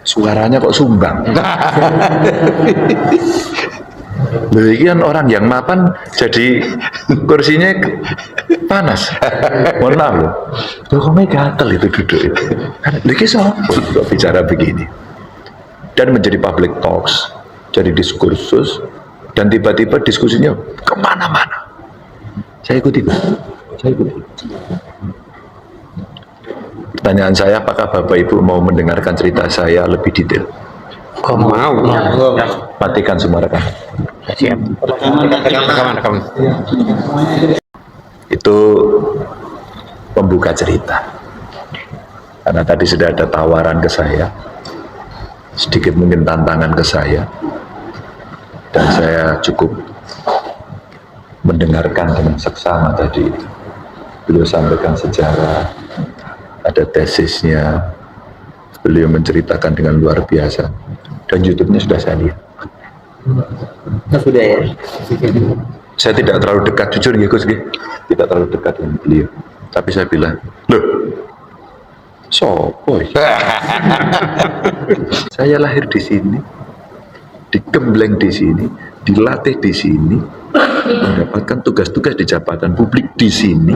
suaranya kok sumbang. Loh, ini kan orang yang mapan jadi kursinya panas. Mohon maaf loh. Loh, kok gatel itu duduk itu. Lagi kok bicara begini. Dan menjadi public talks, jadi diskursus, dan tiba-tiba diskusinya kemana-mana. Saya ikuti. Pertanyaan saya, apakah Bapak Ibu mau mendengarkan cerita saya lebih detail? Kok mau? Matikan semua rekan. Siap. Rekaman. Itu pembuka cerita. Karena tadi sudah ada tawaran ke saya, sedikit mungkin tantangan ke saya, dan saya cukup mendengarkan dengan seksama tadi. Beliau sampaikan sejarah, ada tesisnya, beliau menceritakan dengan luar biasa, dan YouTube-nya sudah saya lihat. Sudah ya. Saya tidak terlalu dekat, jujur ya Gus, tidak terlalu dekat dengan beliau. Tapi saya bilang, loh, sopo ya? Saya lahir di sini, digembleng di sini, dilatih di sini, mendapatkan tugas-tugas di jabatan publik di sini.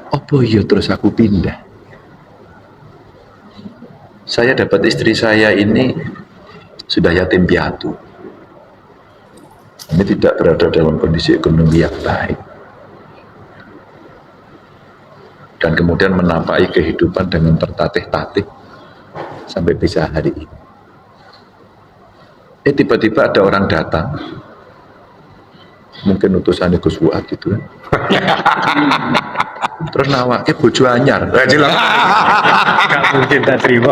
Apa iya terus aku pindah? Saya dapat istri saya ini sudah yatim piatu. Ini tidak berada dalam kondisi ekonomi yang baik. Dan kemudian menapaki kehidupan dengan tertatih-tatih sampai bisa hari ini. Tiba-tiba ada orang datang, mungkin utusan Gus Fuad gitu kan. Terus nawake bojo anyar. Jelas. Gak mungkin tak terima.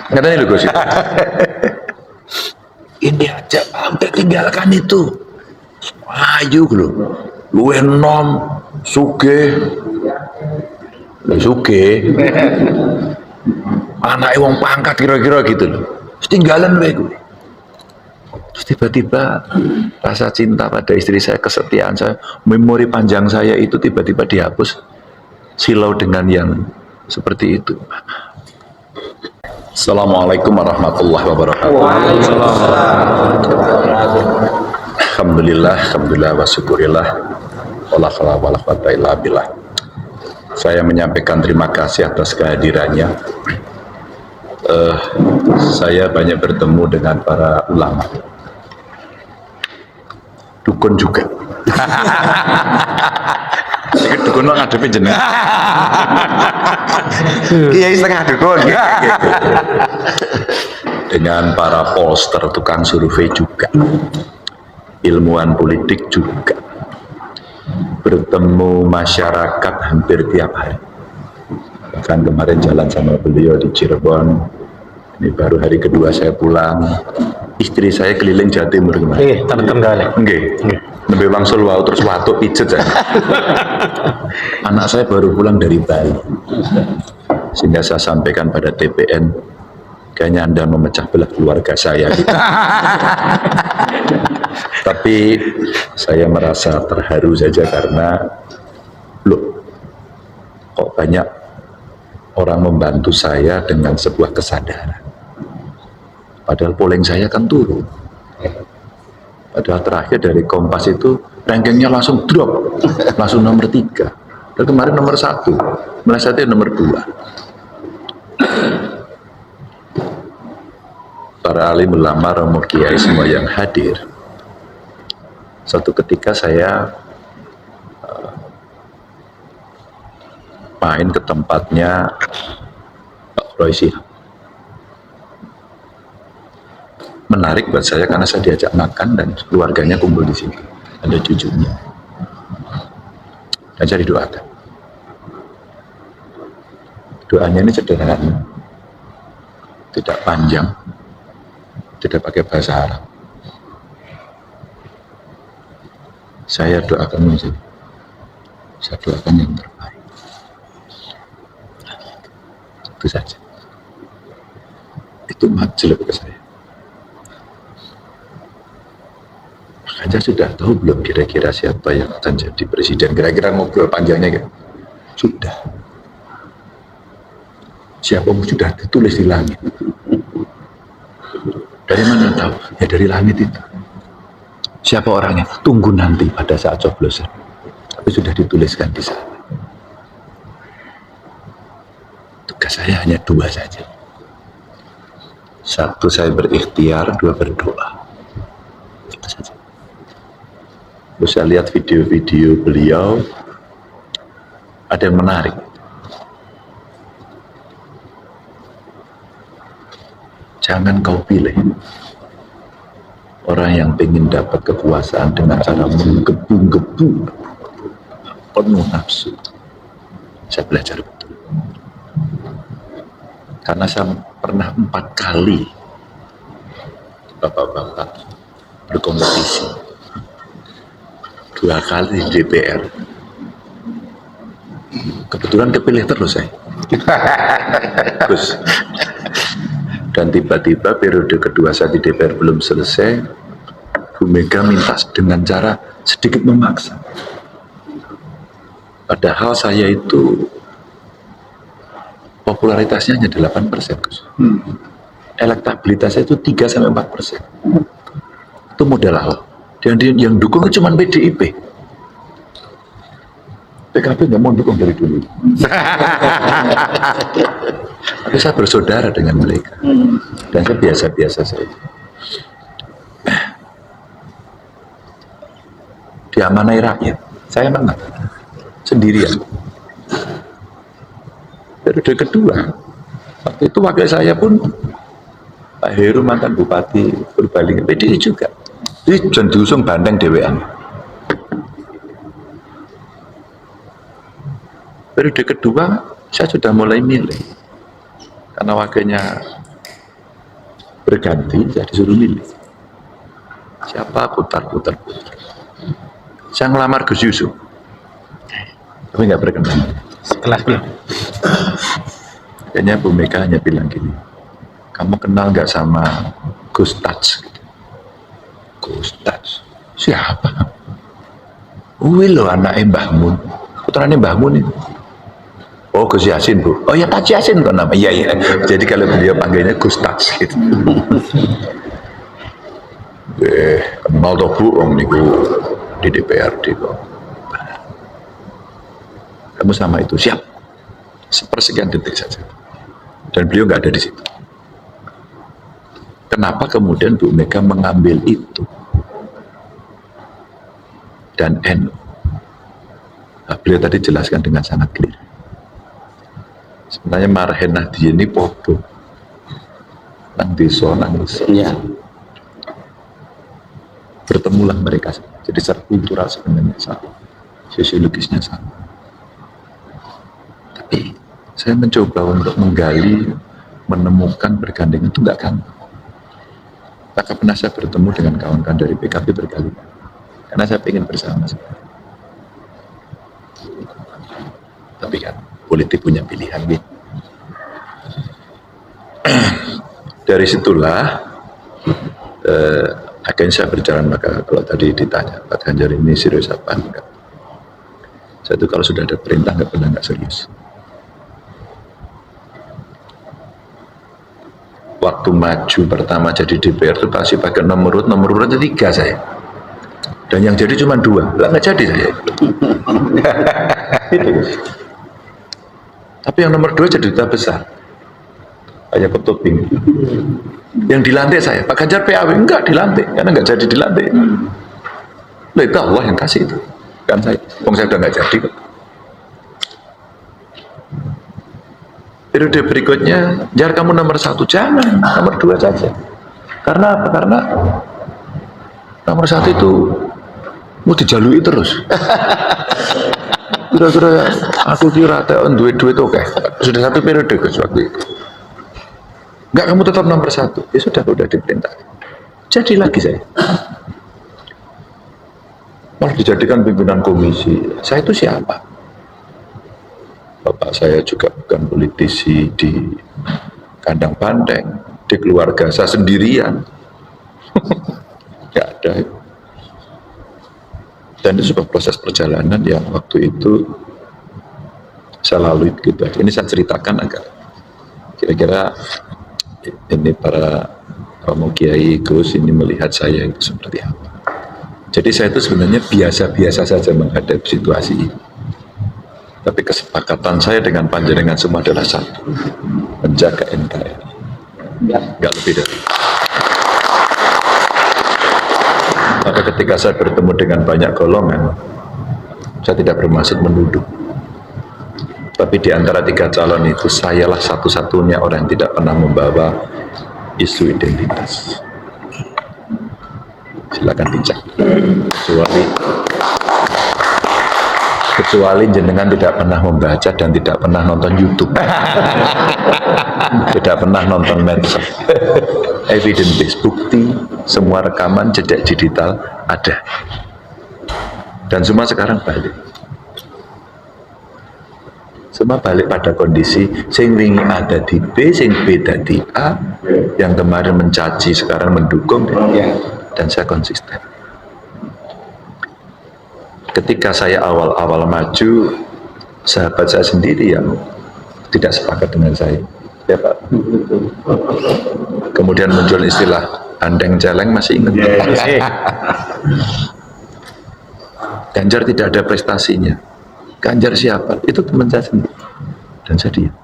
Katanya lho Gus. Ini aja sampai tinggalkan itu. Ayo lho. Luwe nom sugih. Anake wong pangkat kira-kira gitu loh. Tinggalan wae kuwi. Terus tiba-tiba rasa cinta pada istri saya, kesetiaan saya, memori panjang saya itu tiba-tiba dihapus silau dengan yang seperti itu. Assalamualaikum warahmatullahi wabarakatuh. Alhamdulillah wa syukurillah. Wala haula wala quwwata illa billah. Saya menyampaikan terima kasih atas kehadirannya. Saya banyak bertemu dengan para ulama. Dukun juga. Iki dukun kok ngadepi jeneng. Kiai setengah dukun. Dengan para pollster, tukang survei juga. Ilmuwan politik juga. Bertemu masyarakat hampir tiap hari. Bahkan kemarin jalan sama beliau di Cirebon. Ini baru hari kedua saya pulang. Istri saya keliling Jawa Timur kemarin. Teman-teman kalian. Nggih. Nembe wangsul wau terus watuk pijet saya. Anak saya baru pulang dari Bali. Sehingga saya sampaikan pada TPN, kayaknya Anda memecah belah keluarga saya gitu. Tapi saya merasa terharu saja karena loh, kok banyak orang membantu saya dengan sebuah kesadaran. Padahal polling saya kan turun. Padahal terakhir dari Kompas itu rankingnya langsung drop, langsung nomor 3. Dan kemarin nomor 1, melesetnya nomor 2. Para alim ulama, romo kiai semua yang hadir. Suatu ketika saya main ke tempatnya Pak Roy Shihab. Menarik buat saya karena saya diajak makan dan keluarganya kumpul di sini. Ada cucunya. Dan saya didoakan. Doanya ini sederhana. Tidak panjang. Tidak pakai bahasa Arab. Saya doakan saja. Saya doakan yang terbaik. Itu saja. Itu majelis ke saya. Makanya sudah tahu belum kira-kira siapa yang akan jadi presiden. Kira-kira ngobrol panjangnya gitu. Sudah. Siapa sudah ditulis di langit. Dari mana tahu? Ya dari langit itu. Siapa orangnya? Tunggu nanti pada saat coblosan. Tapi sudah dituliskan di sana. Tugas saya hanya dua saja. Satu, saya berikhtiar, dua, berdoa. Itu saja. Terus saya lihat video-video beliau, ada yang menarik. Jangan kau pilih orang yang ingin dapat kekuasaan dengan cara menggebu-gebu, penuh nafsu. Saya belajar betul. Karena saya pernah 4 kali bapak-bapak berkompetisi. 2 kali di DPR. Kebetulan kepilih terus saya. Terus. Dan tiba-tiba periode kedua saya di DPR belum selesai, Bu Mega minta dengan cara sedikit memaksa. Padahal saya itu popularitasnya hanya 8%. Elektabilitasnya itu 3-4%. Itu modal awal. Dan yang dukung itu cuma PDIP. PKB nggak mau dukung dari dulu. Tapi saya bersaudara dengan mereka. Dan saya biasa-biasa saja. Diamanai rakyat. Saya menang. Sendirian. Periode kedua, waktu itu wakil saya pun Pak Heru, mantan Bupati Purbalingga, PDI juga. Jadi jangan diusung bandeng dewean. Periode kedua, saya sudah mulai milih. Karena wakilnya berganti, saya disuruh milih. Siapa? Putar. Saya ngelamar Gus Yusuf. Tapi nggak berkenan. Sekelas belum? Kayaknya Bu Mega hanya bilang gini, kamu kenal nggak sama Gus Tats? Gus Tats? Siapa? Lo anaknya Mbah Mun, putranya Mbah Mun itu. Oh, Gus Yasin, Bu. Oh ya, Tats Yasin kok nama. Iya. Jadi kalau beliau panggilnya Gus Tats gitu. Kenal toh Bu, om niku di DPRD kok. Kamu sama itu, siap. Sepersekian detik saja. Dan beliau nggak ada di situ. Kenapa kemudian Bu Mega mengambil itu? Dan NU. Nah, beliau tadi jelaskan dengan sangat clear. Sebenarnya Marhen Nahdi ini podo. Nang desa, nang desa. Iya. Bertemulah mereka. Jadi secara kultural sebenarnya sama. Sosiologisnya sama. Tapi saya mencoba untuk menggali, menemukan bergandengan itu enggak gampang. Maka pernah saya bertemu dengan kawan-kawan dari PKB berkali-kali. Karena saya ingin bersama. Tapi kan politik punya pilihan gitu. Dari situlah akhirnya saya berjalan. Maka kalau tadi ditanya Pak Ganjar ini serius apa enggak, saya itu kalau sudah ada perintah nggak pernah nggak serius. Waktu maju pertama jadi DPR itu pasti pakai nomor urut 3 saya, dan yang jadi cuma 2, lah nggak jadi saya. Tapi yang nomor 2 jadi duta besar, kayak ketuping. Yang dilantik saya, Pak Ganjar PAW enggak dilantik, karena nggak jadi dilantik. Loh, itu Allah yang kasih itu, kan saya udah nggak jadi kok. Periode berikutnya, Jar kamu nomor 1, jangan, nomor 2 saja. Karena apa? Karena nomor 1 itu mau dijalui terus. Kira-kira aku kira duit oke. Sudah 1 periode Gus waktu itu. Enggak, kamu tetap nomor 1. Ya sudah diperintah. Jadi lagi saya. Malah dijadikan pimpinan komisi. Saya itu siapa? Bapak saya juga bukan politisi di kandang banteng, di keluarga saya sendirian. Nggak ada. Dan itu sebuah proses perjalanan yang waktu itu saya lalui gitu. Ini saya ceritakan agar Kira-kira ini para Romo Kiai Gus ini melihat saya itu seperti apa. Jadi saya itu sebenarnya biasa-biasa saja menghadapi situasi ini. Tapi kesepakatan saya dengan panjenengan semua adalah satu, menjaga NKRI. Enggak lebih dari itu. Maka ketika saya bertemu dengan banyak golongan, saya tidak bermaksud menuduh. Tapi di antara 3 calon itu, sayalah satu-satunya orang yang tidak pernah membawa isu identitas. Silakan dicek. Kecuali jenengan tidak pernah membaca dan tidak pernah nonton YouTube, tidak pernah nonton medsos. Evidence based, bukti, semua rekaman jejak digital ada, dan semua sekarang balik. Semua balik pada kondisi sing wingi ada di B, sing B di A, yang kemarin mencaci sekarang mendukung, dan saya konsisten. Ketika saya awal-awal maju, sahabat saya sendiri yang tidak sepakat dengan saya, ya Pak. Kemudian muncul istilah andeng celeng, masih ingat? Ganjar tidak ada prestasinya. Ganjar siapa? Itu teman saya sendiri. Dan saya diam.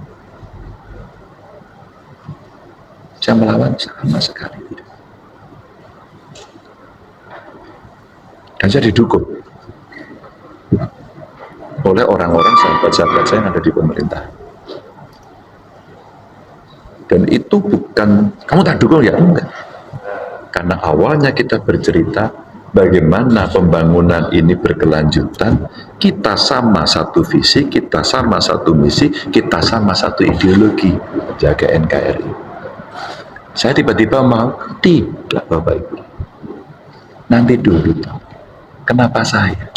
Saya melawan sama sekali tidak. Dan saya didukung oleh orang-orang sahabat-sahabat saya yang ada di pemerintah. Dan itu bukan, kamu tak dukung ya? Enggak. Karena awalnya kita bercerita bagaimana pembangunan ini berkelanjutan, kita sama satu visi, kita sama satu misi, kita sama satu ideologi, jaga NKRI. Saya tiba-tiba mau, tidak Bapak Ibu. Nanti dulu tahu. Kenapa saya?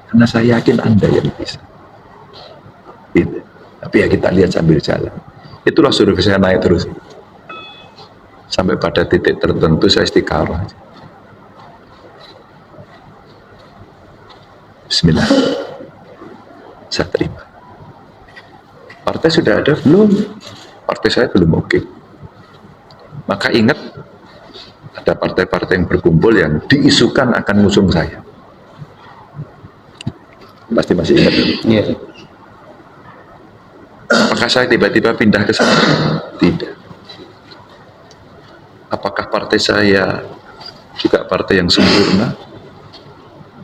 Karena saya yakin Anda yang bisa. Gitu. Tapi ya kita lihat sambil jalan. Itulah survei saya naik terus. Sampai pada titik tertentu saya istiqamah. Bismillah. Saya terima. Partai sudah ada? Belum. Partai saya belum oke. Maka ingat, ada partai-partai yang berkumpul yang diisukan akan ngusung saya. Pasti masih ingat. Iya. Apakah saya tiba-tiba pindah ke sana? Tidak. Apakah partai saya juga partai yang sempurna,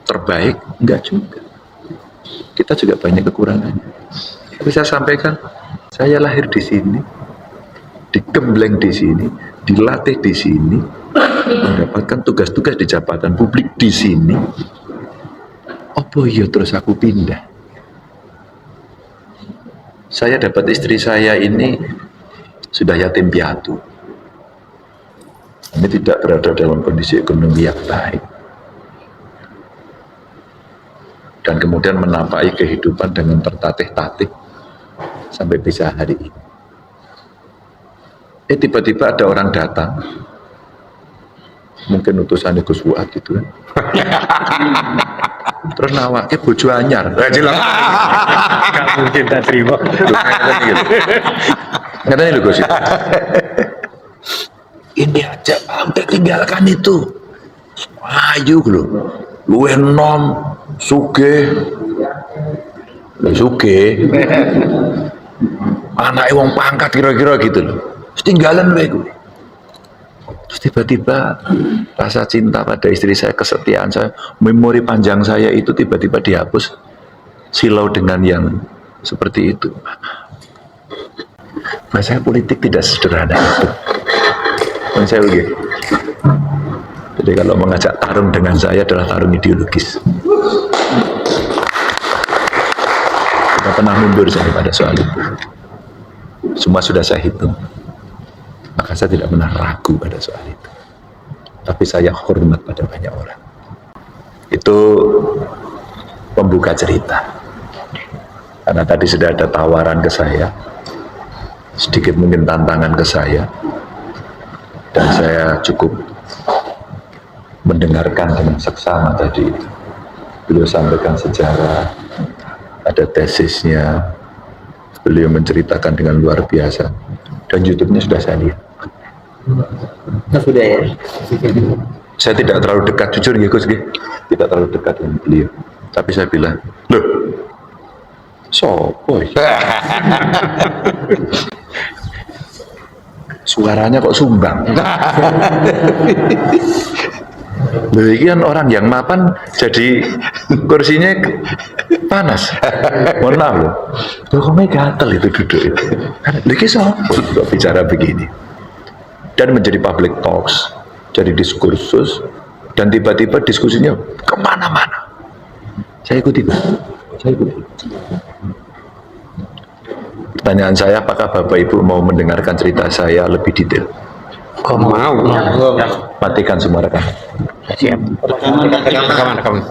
terbaik? Enggak juga. Kita juga banyak kekurangannya. Tapi saya sampaikan, saya lahir di sini, digembleng di sini, dilatih di sini, mendapatkan tugas-tugas di jabatan publik di sini. Apa iya terus aku pindah? Saya dapat istri saya ini sudah yatim piatu. Ini tidak berada dalam kondisi ekonomi yang baik. Dan kemudian menapaki kehidupan dengan tertatih-tatih sampai bisa hari ini. Tiba-tiba ada orang datang, mungkin utusan Gus Fuad gitu kan. Terus nawake bojo anyar. Jelas. Gak mungkin tak terima. Katanya lho Gus. Ini aja sampai tinggalkan itu. Ayo lho. Luwe nom, sugih. Sugih. Anake wong pangkat kira-kira gitu loh. Terus tinggalan luwe kuwi. Terus tiba-tiba rasa cinta pada istri saya, kesetiaan saya, memori panjang saya itu tiba-tiba dihapus silau dengan yang seperti itu. Bahasa politik tidak sederhana itu. Dan saya begitu. Jadi kalau mengajak tarung dengan saya adalah tarung ideologis. Tidak pernah mundur saya pada soal itu. Semua sudah saya hitung. Maka saya tidak pernah ragu pada soal itu. Tapi saya hormat pada banyak orang. Itu pembuka cerita. Karena tadi sudah ada tawaran ke saya, sedikit mungkin tantangan ke saya, dan saya cukup mendengarkan dengan seksama tadi. Beliau sampaikan sejarah, ada tesisnya, Beliau menceritakan dengan luar biasa. Dan YouTube-nya sudah saya lihat. Sudah ya. Saya tidak terlalu dekat, jujur ya Gus, tidak terlalu dekat dengan beliau. Tapi saya bilang, loh, sopo ya? Suaranya kok sumbang. Loh, ini kan orang yang mapan jadi kursinya panas. Mohon maaf loh. Loh, kok gatel itu duduk itu. Lagi sopo kok bicara begini. Dan menjadi public talks, jadi diskursus, dan tiba-tiba diskusinya kemana-mana. Saya ikuti, Pak. Saya ikuti. Pertanyaan saya, apakah Bapak Ibu mau mendengarkan cerita saya lebih detail? Kok mau? Matikan semua rekan. Siap. Rekaman.